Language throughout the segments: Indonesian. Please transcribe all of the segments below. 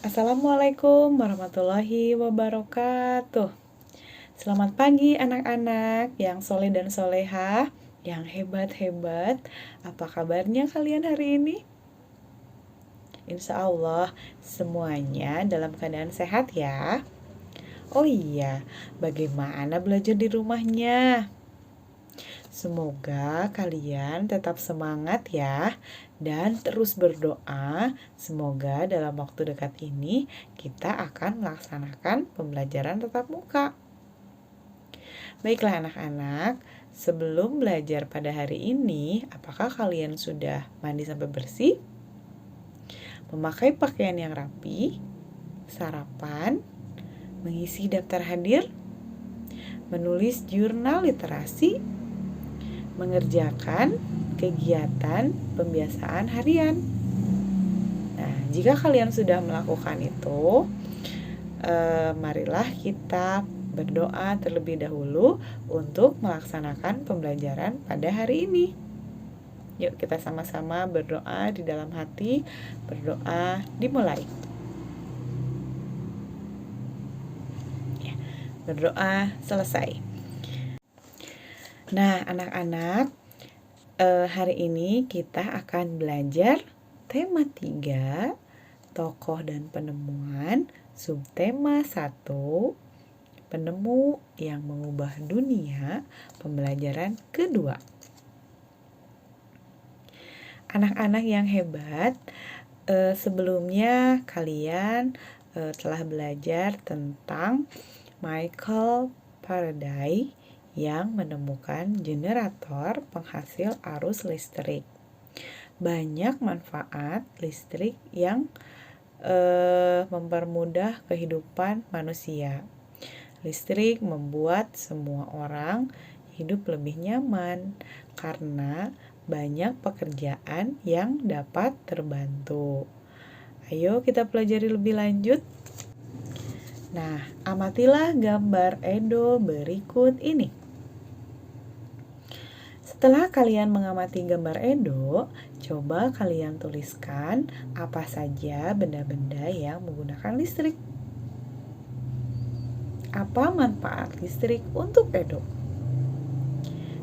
Assalamualaikum warahmatullahi wabarakatuh. Selamat pagi anak-anak yang soleh dan solehah, yang hebat-hebat. Apa kabarnya kalian hari ini? Insya Allah semuanya dalam keadaan sehat ya. Oh iya, bagaimana belajar di rumahnya? Semoga kalian tetap semangat ya dan terus berdoa. Semoga dalam waktu dekat ini kita akan melaksanakan pembelajaran tatap muka. Baiklah anak-anak, sebelum belajar pada hari ini, apakah kalian sudah mandi sampai bersih? Memakai pakaian yang rapi, sarapan, mengisi daftar hadir, menulis jurnal literasi, mengerjakan kegiatan pembiasaan harian. Nah, jika kalian sudah melakukan itu, marilah kita berdoa terlebih dahulu untuk melaksanakan pembelajaran pada hari ini. Yuk kita sama-sama berdoa di dalam hati. Berdoa dimulai. Berdoa selesai. Nah, anak-anak, hari ini kita akan belajar tema 3, tokoh dan penemuan, subtema 1, penemu yang mengubah dunia, pembelajaran kedua. Anak-anak yang hebat, sebelumnya kalian telah belajar tentang Michael Faraday yang menemukan generator penghasil arus listrik. Banyak manfaat listrik yang mempermudah kehidupan manusia. Listrik membuat semua orang hidup lebih nyaman karena banyak pekerjaan yang dapat terbantu. Ayo kita pelajari lebih lanjut. Nah, amatilah gambar Edo berikut ini. Setelah kalian mengamati gambar Edo, coba kalian tuliskan apa saja benda-benda yang menggunakan listrik. Apa manfaat listrik untuk Edo?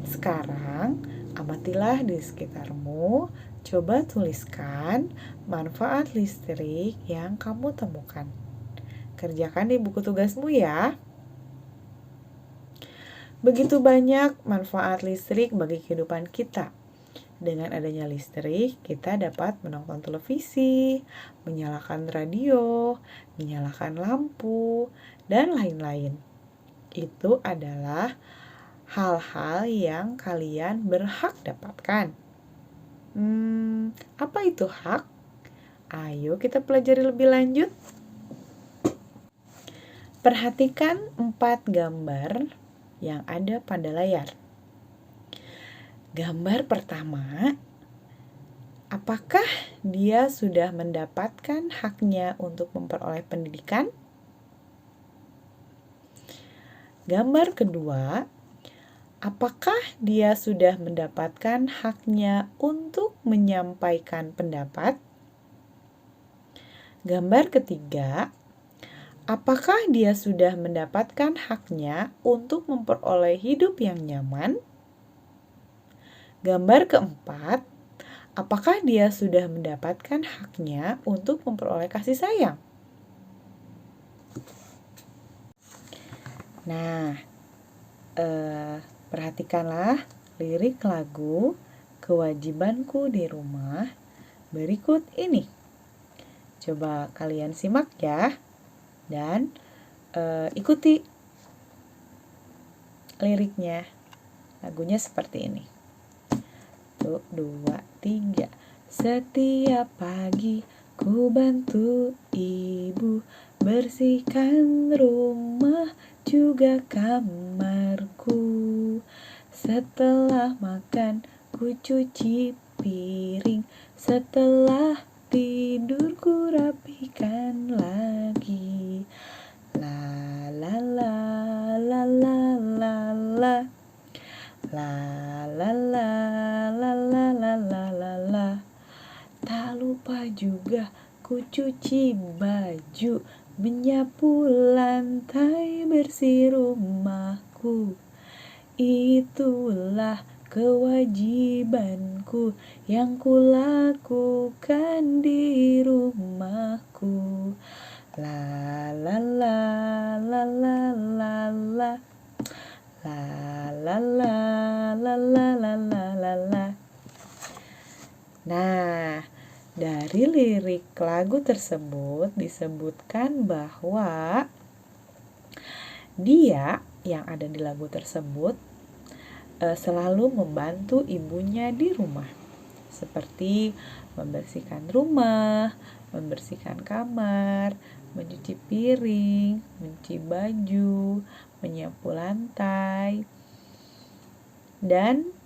Sekarang, amatilah di sekitarmu, coba tuliskan manfaat listrik yang kamu temukan. Kerjakan di buku tugasmu ya. Begitu banyak manfaat listrik bagi kehidupan kita. Dengan adanya listrik, kita dapat menonton televisi, menyalakan radio, menyalakan lampu, dan lain-lain. Itu adalah hal-hal yang kalian berhak dapatkan. Apa itu hak? Ayo kita pelajari lebih lanjut. Perhatikan 4 gambar yang ada pada layar. Gambar pertama, apakah dia sudah mendapatkan haknya untuk memperoleh pendidikan? Gambar kedua, apakah dia sudah mendapatkan haknya untuk menyampaikan pendapat? Gambar ketiga, apakah dia sudah mendapatkan haknya untuk memperoleh hidup yang nyaman? Gambar keempat, apakah dia sudah mendapatkan haknya untuk memperoleh kasih sayang? Nah, perhatikanlah lirik lagu Kewajibanku di Rumah berikut ini. Coba kalian simak ya. Dan ikuti liriknya. Lagunya seperti ini. 1, 2, 3. Setiap pagi ku bantu ibu bersihkan rumah juga kamarku. Setelah makan ku cuci piring. Setelah tidur ku rapikan lagi. La la la la la la la. La la la la la la la la la. Tak lupa juga Ku cuci baju, menyapu lantai, bersih rumahku. Itulah kewajibanku yang kulakukan di rumahku. La la la la la la la. La la la la la la la la la. Nah, dari lirik lagu tersebut disebutkan bahwa dia yang ada di lagu tersebut selalu membantu ibunya di rumah, seperti membersihkan rumah, membersihkan kamar, mencuci piring, mencuci baju, menyapu lantai, dan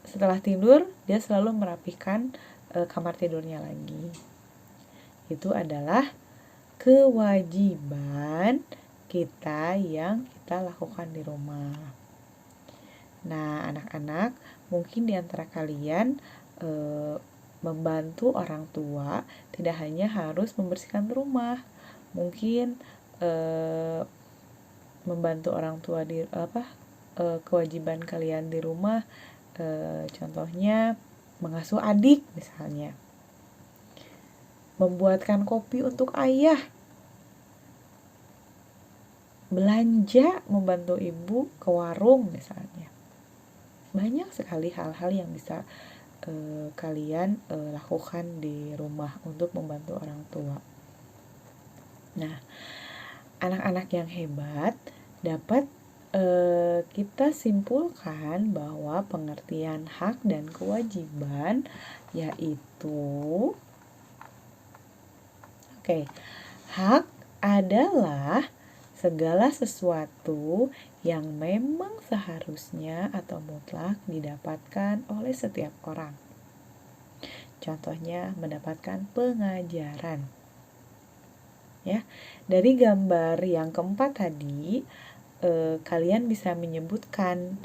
setelah tidur dia selalu merapikan kamar tidurnya lagi. Itu adalah kewajiban kita yang kita lakukan di rumah. Nah, anak-anak, mungkin di antara kalian membantu orang tua tidak hanya harus membersihkan rumah, mungkin membantu orang tua di kewajiban kalian di rumah, contohnya mengasuh adik misalnya, membuatkan kopi untuk ayah, belanja membantu ibu ke warung misalnya. Banyak sekali hal-hal yang bisa kalian lakukan di rumah untuk membantu orang tua. Nah, anak-anak yang hebat dapat kita simpulkan bahwa pengertian hak dan kewajiban yaitu hak adalah segala sesuatu yang memang seharusnya atau mutlak didapatkan oleh setiap orang. Contohnya mendapatkan pengajaran. Ya, dari gambar yang keempat tadi kalian bisa menyebutkan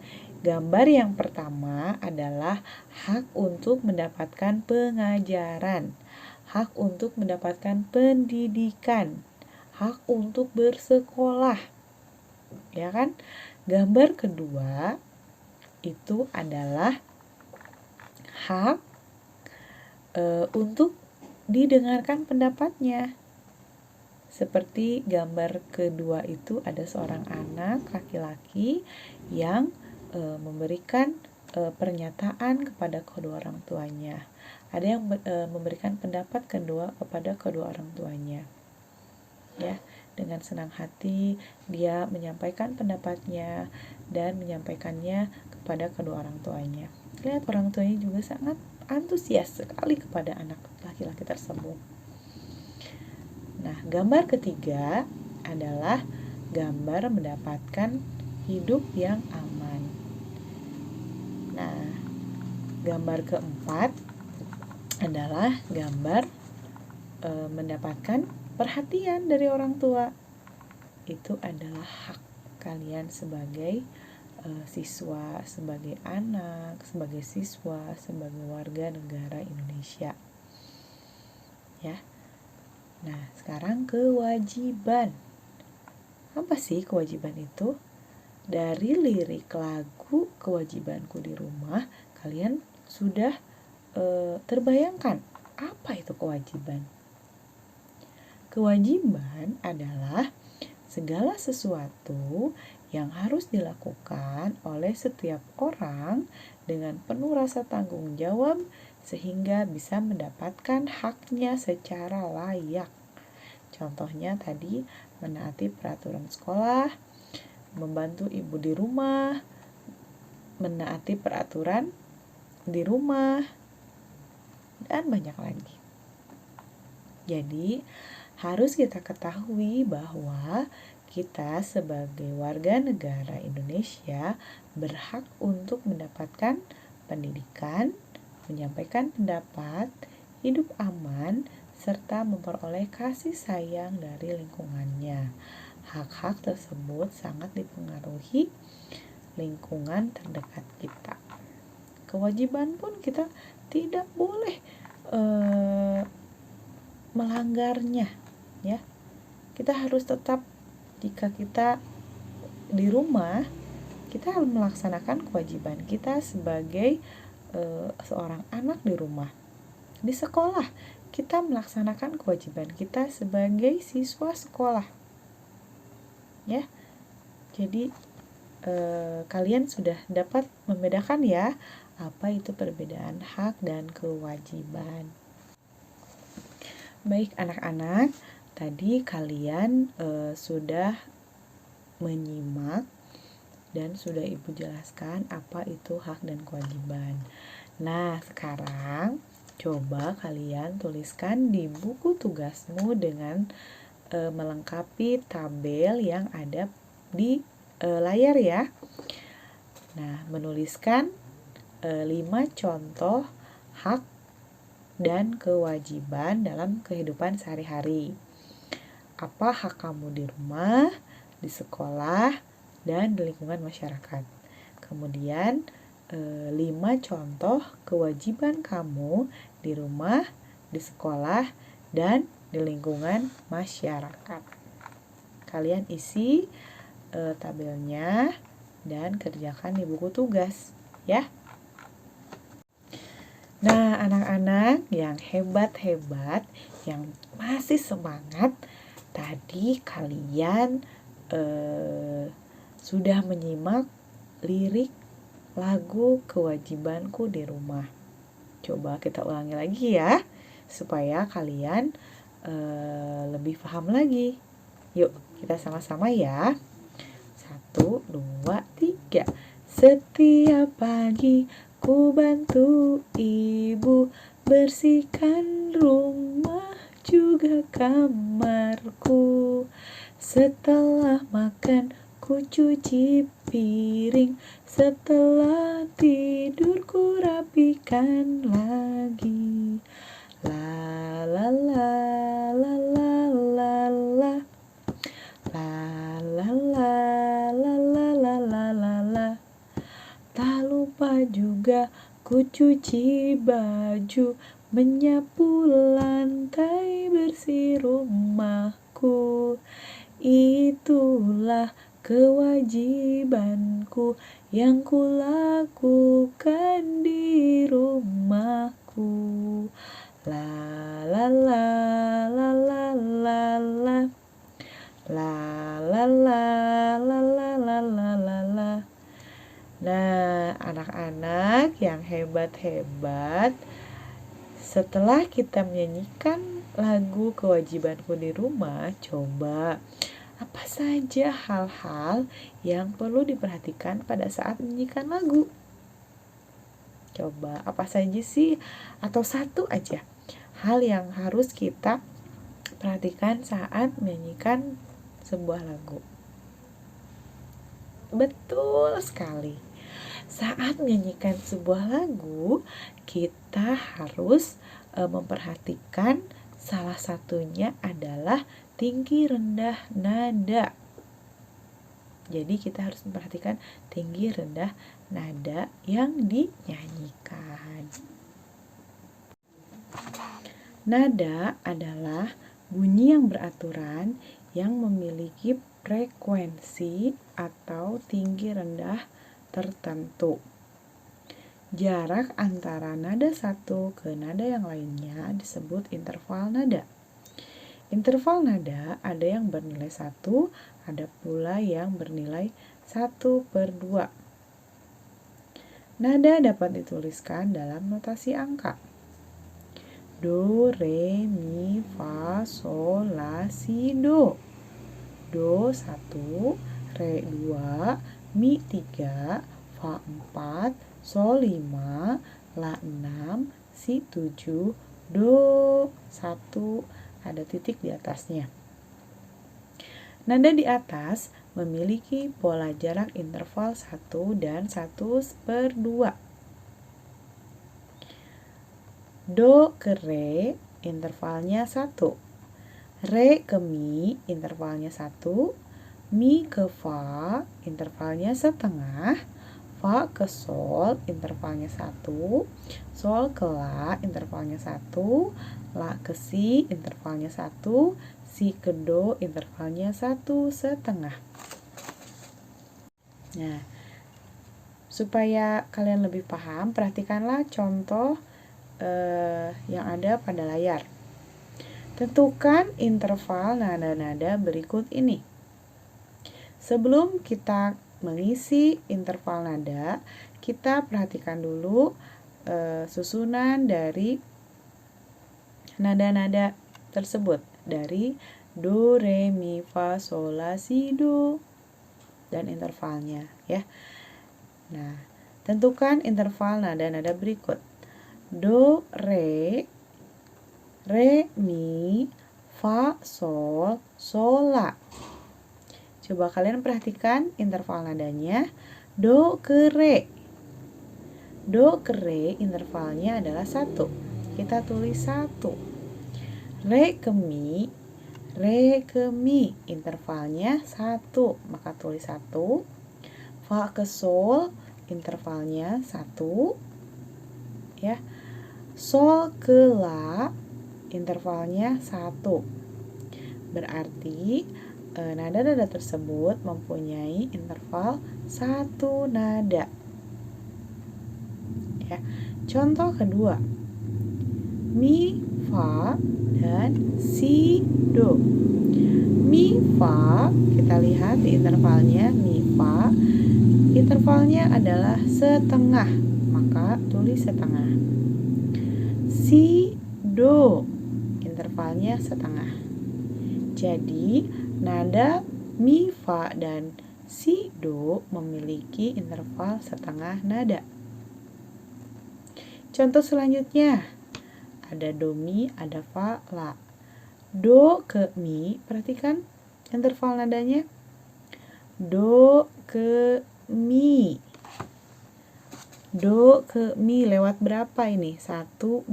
gambar yang pertama adalah hak untuk mendapatkan pengajaran, hak untuk mendapatkan pendidikan, hak untuk bersekolah, ya kan? Gambar kedua itu adalah hak untuk didengarkan pendapatnya. Seperti gambar kedua itu ada seorang anak laki-laki yang memberikan pernyataan kepada kedua orang tuanya. Ada yang memberikan pendapat kepada kedua orang tuanya. Ya, dengan senang hati dia menyampaikan pendapatnya dan menyampaikannya kepada kedua orang tuanya. Lihat, orang tuanya juga sangat antusias sekali kepada anak laki-laki tersebut. Nah, gambar ketiga adalah gambar mendapatkan hidup yang aman. Nah, gambar keempat adalah gambar mendapatkan perhatian dari orang tua. Itu adalah hak kalian sebagai siswa, sebagai anak, sebagai siswa, sebagai warga negara Indonesia. Ya. Nah, sekarang kewajiban. Apa sih kewajiban itu? Dari lirik lagu Kewajibanku di Rumah, kalian sudah terbayangkan apa itu kewajiban? Kewajiban adalah segala sesuatu yang harus dilakukan oleh setiap orang dengan penuh rasa tanggung jawab sehingga bisa mendapatkan haknya secara layak. Contohnya tadi menaati peraturan sekolah, membantu ibu di rumah, menaati peraturan di rumah, dan banyak lagi. Jadi harus kita ketahui bahwa kita sebagai warga negara Indonesia berhak untuk mendapatkan pendidikan, menyampaikan pendapat, hidup aman, serta memperoleh kasih sayang dari lingkungannya. Hak-hak tersebut sangat dipengaruhi lingkungan terdekat kita. Kewajiban pun kita tidak boleh eh, melanggarnya, ya. Kita harus tetap, jika kita di rumah, kita harus melaksanakan kewajiban kita sebagai seorang anak di rumah. Di sekolah, kita melaksanakan kewajiban kita sebagai siswa sekolah, ya. Jadi kalian sudah dapat membedakan ya, apa itu perbedaan hak dan kewajiban. Baik anak-anak, tadi kalian sudah menyimak dan sudah Ibu jelaskan apa itu hak dan kewajiban. Nah, sekarang coba kalian tuliskan di buku tugasmu dengan melengkapi tabel yang ada di layar ya. Nah, menuliskan 5 contoh hak dan kewajiban dalam kehidupan sehari-hari. Apa hak kamu di rumah, di sekolah, dan di lingkungan masyarakat. Kemudian 5 contoh kewajiban kamu di rumah, di sekolah, dan di lingkungan masyarakat. Kalian isi tabelnya dan kerjakan di buku tugas, ya. Nah, anak-anak yang hebat-hebat, yang masih semangat, tadi kalian sudah menyimak lirik lagu Kewajibanku di Rumah. Coba kita ulangi lagi ya, supaya kalian lebih paham lagi. Yuk, kita sama-sama ya. 1, 2, 3. Setiap pagi ku bantu ibu bersihkan rumah juga kamarku. Setelah makan ku cuci piring, setelah tidur ku rapikan lagi. La la la la la la la. La la la la la la la la la. Tak lupa juga ku cuci baju, menyapu lantai, bersih rumahku. Itulah kewajibanku yang kulakukan di rumahku. La la la la la la la. La la la la la la la la la. Nah, anak-anak yang hebat-hebat, setelah kita menyanyikan lagu Kewajibanku di Rumah, coba apa saja hal-hal yang perlu diperhatikan pada saat menyanyikan lagu? Coba apa saja sih? Atau satu aja hal yang harus kita perhatikan saat menyanyikan sebuah lagu. Betul sekali. Saat menyanyikan sebuah lagu, kita harus memperhatikan salah satunya adalah tinggi rendah nada. Jadi kita harus memperhatikan tinggi rendah nada yang dinyanyikan. Nada adalah bunyi yang beraturan yang memiliki frekuensi atau tinggi rendah tertentu. Jarak antara nada satu ke nada yang lainnya disebut interval nada. Interval nada ada yang bernilai 1, ada pula yang bernilai 1/2. Nada dapat dituliskan dalam notasi angka. Do, re, mi, fa, sol, la, si, do. Do 1, re 2, mi 3, fa 4, sol 5, la 6, si 7, do 1, ada titik di atasnya. Nada di atas memiliki pola jarak interval 1 dan 1/2. Do ke re intervalnya 1. Re ke mi intervalnya 1. Mi ke fa intervalnya setengah. Fa ke sol intervalnya 1, sol ke la intervalnya 1, la ke si intervalnya 1, si ke do intervalnya 1,5. Nah, supaya kalian lebih paham, perhatikanlah contoh yang ada pada layar. Tentukan interval nada-nada berikut ini. Sebelum kita mengisi interval nada, kita perhatikan dulu susunan dari nada-nada tersebut, dari do, re, mi, fa, sol, la, si, do, dan intervalnya ya. Nah, tentukan interval nada-nada berikut. Do, re, mi, fa, sol, la. Coba kalian perhatikan interval nadanya. Do ke re. Do ke re intervalnya adalah 1. Kita tulis 1. Re ke mi. Re ke mi intervalnya 1. Maka tulis 1. Fa ke sol intervalnya 1. Ya. Sol ke la intervalnya 1. Berarti nada-nada tersebut mempunyai interval 1 nada. Ya. Contoh kedua, mi, fa, dan si, do. Mi, fa, kita lihat di intervalnya mi, fa, intervalnya adalah setengah, maka tulis setengah. Si, do, intervalnya setengah. Jadi, nada mi, fa, dan si, do memiliki interval setengah nada. Contoh selanjutnya, ada do, mi, ada fa, la. Do ke mi, perhatikan interval nadanya. Do ke mi. Do ke mi lewat berapa ini? 1, 2.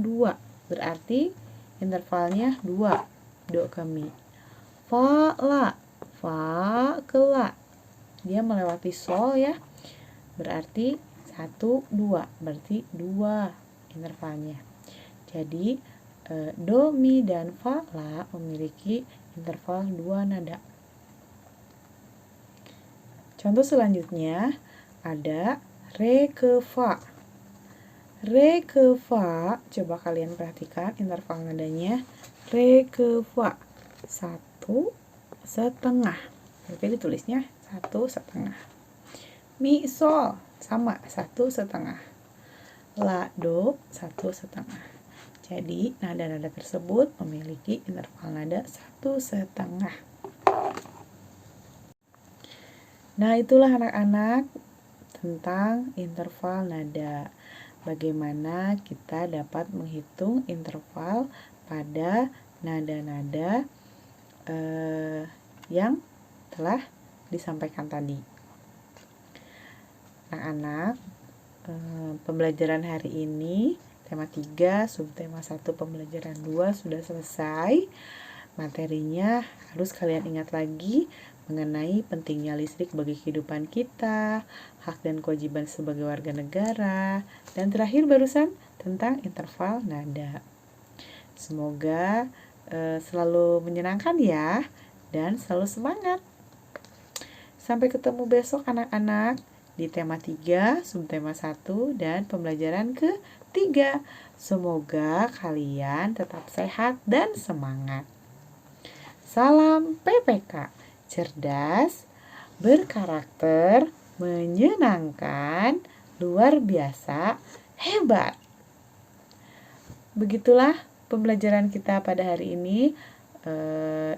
Berarti intervalnya 2. Do ke mi. Fa, la. Fa ke la. Dia melewati sol ya. Berarti 1, 2. Berarti 2 intervalnya. Jadi do, mi, dan fa, la memiliki interval 2 nada. Contoh selanjutnya ada re ke fa. Re ke fa, coba kalian perhatikan interval nadanya. Re ke fa 1,5. Tapi ditulisnya 1,5. Mi, sol sama 1,5. La, do 1,5. Jadi nada-nada tersebut memiliki interval nada 1,5. Nah, itulah anak-anak tentang interval nada. Bagaimana kita dapat menghitung interval pada nada-nada yang telah disampaikan tadi. Anak-anak, pembelajaran hari ini tema 3, subtema 1, pembelajaran 2 sudah selesai. Materinya harus kalian ingat lagi mengenai pentingnya listrik bagi kehidupan kita, hak dan kewajiban sebagai warga negara, dan terakhir barusan tentang interval nada. Semoga selalu menyenangkan ya, dan selalu semangat. Sampai ketemu besok anak-anak di tema 3, subtema 1, dan pembelajaran ke-3. Semoga kalian tetap sehat dan semangat. Salam PPK, cerdas, berkarakter, menyenangkan, luar biasa, hebat. Begitulah pembelajaran kita pada hari ini.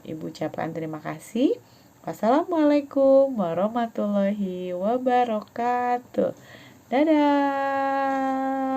Ibu ucapkan terima kasih. Wassalamualaikum warahmatullahi wabarakatuh. Dadah.